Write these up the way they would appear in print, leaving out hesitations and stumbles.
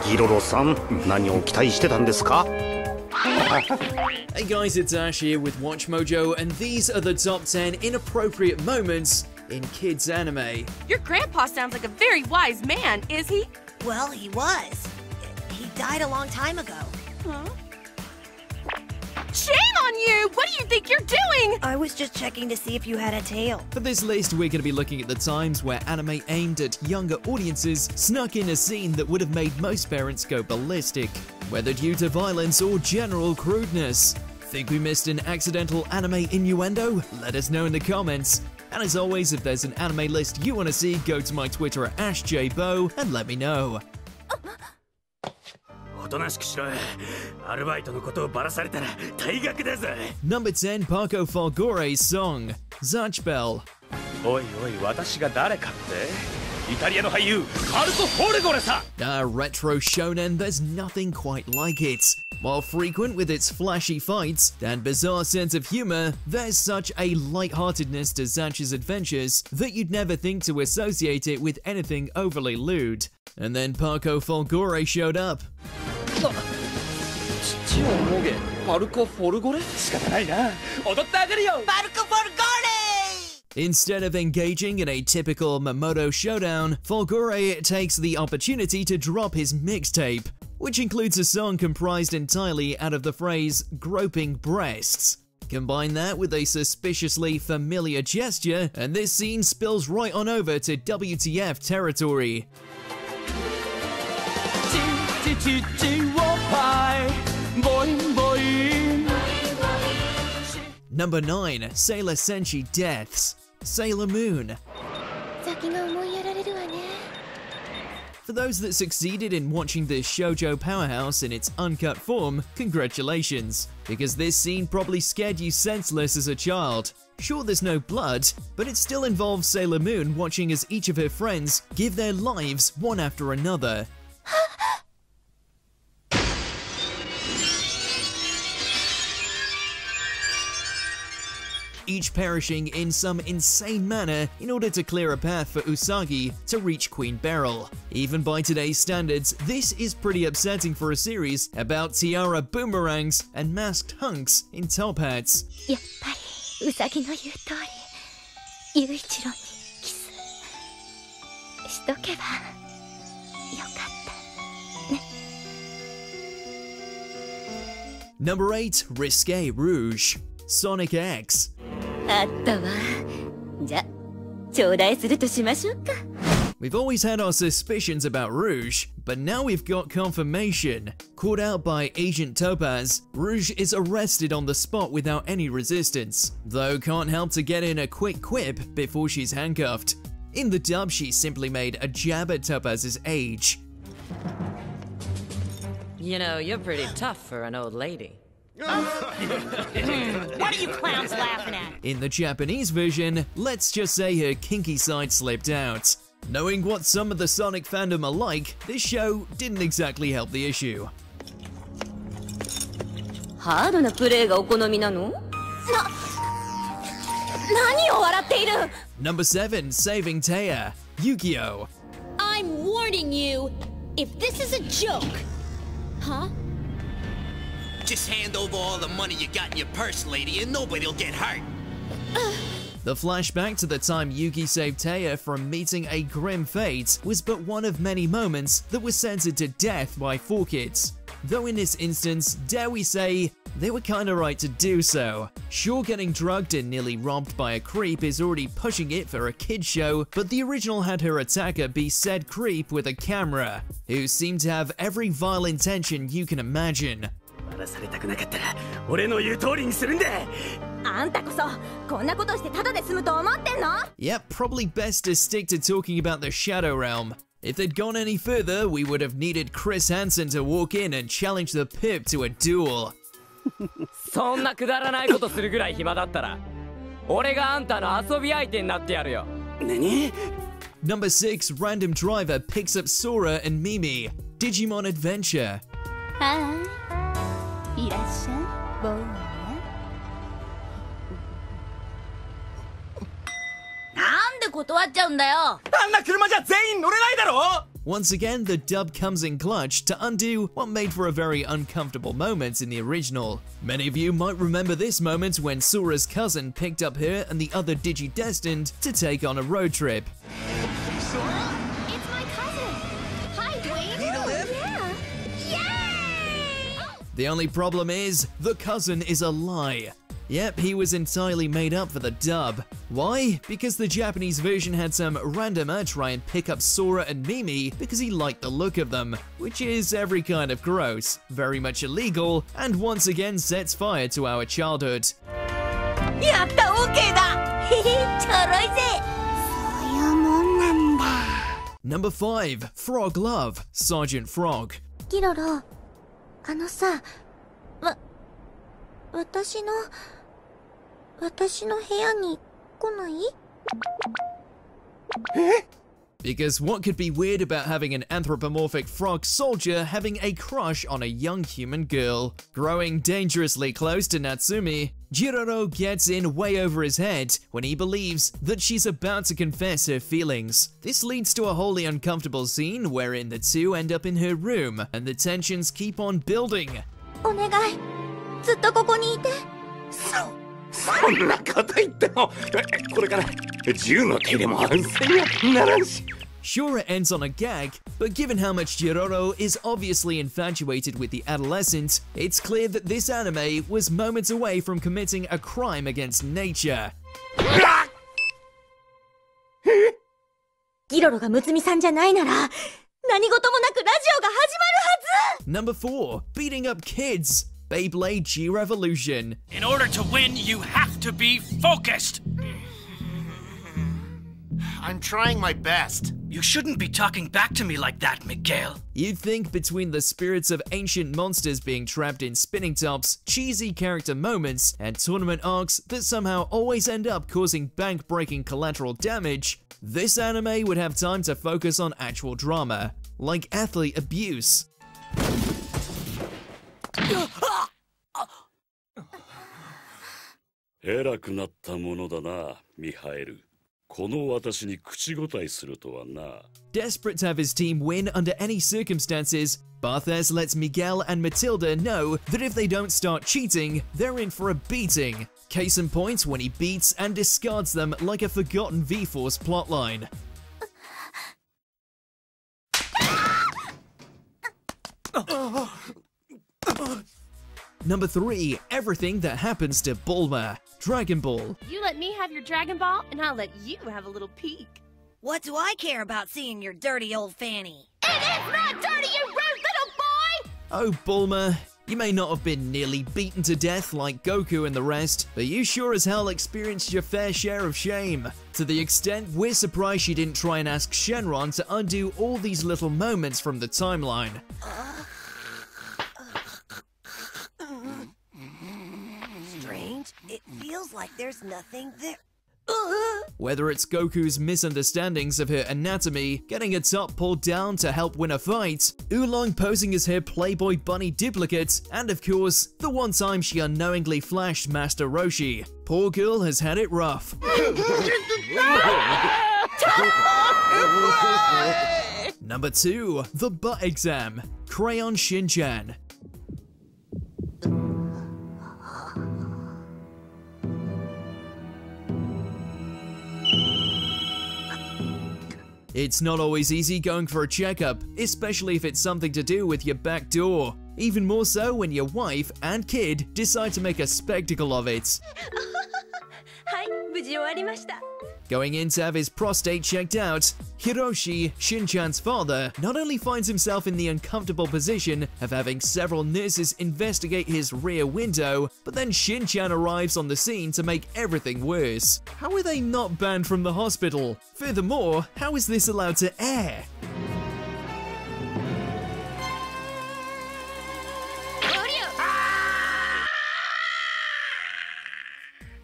Hiroro-san, 何を期待してたんですか? Hey guys, it's Ash here with WatchMojo, and these are the top 10 inappropriate moments in kids anime. Your grandpa sounds like a very wise man, is he? Well, he was. He died a long time ago. Huh? Shame on you! What do you think you're doing? I was just checking to see if you had a tail. For this list, we're going to be looking at the times where anime aimed at younger audiences snuck in a scene that would have made most parents go ballistic, whether due to violence or general crudeness. Think we missed an accidental anime innuendo? Let us know in the comments. And as always, if there's an anime list you want to see, go to my Twitter at AshJBo and let me know. Number 10, Parco Folgore's song, Zatchbell. Retro shonen, there's nothing quite like it. While frequent with its flashy fights and bizarre sense of humor, there's such a lightheartedness to Zatch's adventures that you'd never think to associate it with anything overly lewd. And then Parco Folgore showed up. Instead of engaging in a typical Mamoto showdown, Folgore takes the opportunity to drop his mixtape, which includes a song comprised entirely out of the phrase groping breasts. Combine that with a suspiciously familiar gesture, and this scene spills right on over to WTF territory. Number 9, Sailor Senshi Deaths, Sailor Moon. For those that succeeded in watching this shoujo powerhouse in its uncut form, congratulations, because this scene probably scared you senseless as a child. Sure, there's no blood, but it still involves Sailor Moon watching as each of her friends give their lives one after another. Each perishing in some insane manner in order to clear a path for Usagi to reach Queen Beryl. Even by today's standards, this is pretty upsetting for a series about tiara boomerangs and masked hunks in top hats. Number 8, Risque Rouge, Sonic X. We've always had our suspicions about Rouge, but now we've got confirmation. Caught out by Agent Topaz, Rouge is arrested on the spot without any resistance, though can't help to get in a quick quip before she's handcuffed. In the dub, she simply made a jab at Topaz's age. You know, you're pretty tough for an old lady. What are you clowns laughing at? In the Japanese version, let's just say her kinky side slipped out. Knowing what some of the Sonic fandom are like, this show didn't exactly help the issue. Number 7, Saving Taya, Yu-Gi-Oh! I'm warning you, if this is a joke. Huh? Just hand over all the money you got in your purse, lady, and nobody'll get hurt. The flashback to the time Yugi saved Taya from meeting a grim fate was but one of many moments that was censored to death by 4Kids. Though in this instance, dare we say, they were kinda right to do so. Sure, getting drugged and nearly robbed by a creep is already pushing it for a kid show, but the original had her attacker be said creep with a camera, who seemed to have every vile intention you can imagine. Yep, probably best to stick to talking about the Shadow Realm. If they'd gone any further, we would have needed Chris Hansen to walk in and challenge the Pip to a duel. Number 6, Random Driver picks up Sora and Mimi, Digimon Adventure. Once again, the dub comes in clutch to undo what made for a very uncomfortable moment in the original. Many of you might remember this moment when Sora's cousin picked up her and the other Digi-Destined to take on a road trip. Sora? It's my cousin. Hi, Dwayne. Need a lift? Yeah. Yay! The only problem is, the cousin is a lie. Yep, he was entirely made up for the dub. Why? Because the Japanese version had some randomer try and pick up Sora and Mimi because he liked the look of them, which is every kind of gross, very much illegal, and once again sets fire to our childhood. やった、OK だ。へへ、ちょろいぜ。そういうもんなんだ。 Number 5. Frog Love, Sergeant Frog. ギロロ、さ、私の部屋に来ない？ Because what could be weird about having an anthropomorphic frog soldier having a crush on a young human girl? Growing dangerously close to Natsumi, Jiroro gets in way over his head when he believes that she's about to confess her feelings. This leads to a wholly uncomfortable scene wherein the two end up in her room and the tensions keep on building. お願い、ずっとここにいて。そんなこと言ってもこれから銃の手入れも安静にならんし。 Sure, it ends on a gag, but given how much Jiroro is obviously infatuated with the adolescent, it's clear that this anime was moments away from committing a crime against nature. ギロロがむつみさんじゃないなら、何事もなくラジオが始まるはず。 Number 4. Beating up kids. Beyblade G Revolution. In order to win, you have to be focused. I'm trying my best. You shouldn't be talking back to me like that, Miguel. You'd think between the spirits of ancient monsters being trapped in spinning tops, cheesy character moments, and tournament arcs that somehow always end up causing bank-breaking collateral damage, this anime would have time to focus on actual drama, like athlete abuse. 偉くなったものだな、ミハエル。この私に口答えするとはな。 Desperate to have his team win under any circumstances, Barthes lets Miguel and Matilda know that if they don't start cheating, they're in for a beating. Case in point when he beats and discards them like a forgotten V-Force plotline. Number 3. Everything that happens to Bulma. Dragon Ball. You let me have your Dragon Ball, and I'll let you have a little peek. What do I care about seeing your dirty old fanny? It is not dirty, you rude little boy! Oh, Bulma. You may not have been nearly beaten to death like Goku and the rest, but you sure as hell experienced your fair share of shame. To the extent we're surprised she didn't try and ask Shenron to undo all these little moments from the timeline. Strange. It feels like there's nothing there. Whether it's Goku's misunderstandings of her anatomy, getting her top pulled down to help win a fight, Oolong posing as her Playboy bunny duplicate, and of course, the one time she unknowingly flashed Master Roshi. Poor girl has had it rough. Number 2. The Butt Exam. Crayon Shin-chan. It's not always easy going for a checkup, especially if it's something to do with your back door. Even more so when your wife and kid decide to make a spectacle of it. はい、無事終わりました。 Going in to have his prostate checked out, Hiroshi, Shin-chan's father, not only finds himself in the uncomfortable position of having several nurses investigate his rear window, but then Shin-chan arrives on the scene to make everything worse. How are they not banned from the hospital? Furthermore, how is this allowed to air?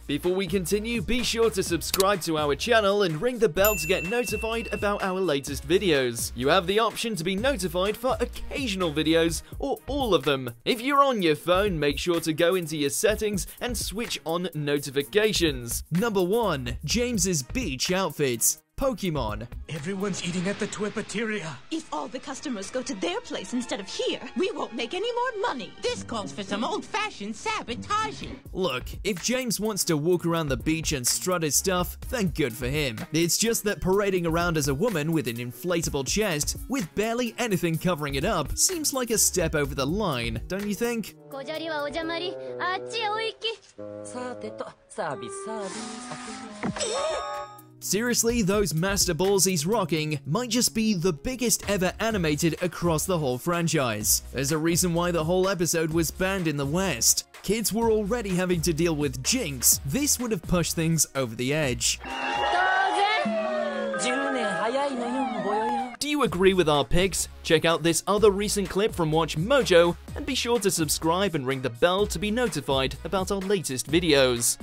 Before we continue, be sure to subscribe to our channel and ring the bell to get notified about our latest videos. You have the option to be notified for occasional videos or all of them. If you're on your phone, make sure to go into your settings and switch on notifications. Number 1. James's beach outfit. Pokemon. Everyone's eating at the Twipateria. If all the customers go to their place instead of here, we won't make any more money. This calls for some old-fashioned sabotaging. Look, if James wants to walk around the beach and strut his stuff, then good for him. It's just that parading around as a woman with an inflatable chest, with barely anything covering it up, seems like a step over the line, don't you think? Seriously, those Master Balls he's rocking might just be the biggest ever animated across the whole franchise. There's a reason why the whole episode was banned in the West. Kids were already having to deal with Jinx. This would have pushed things over the edge. Do you agree with our picks? Check out this other recent clip from WatchMojo and be sure to subscribe and ring the bell to be notified about our latest videos.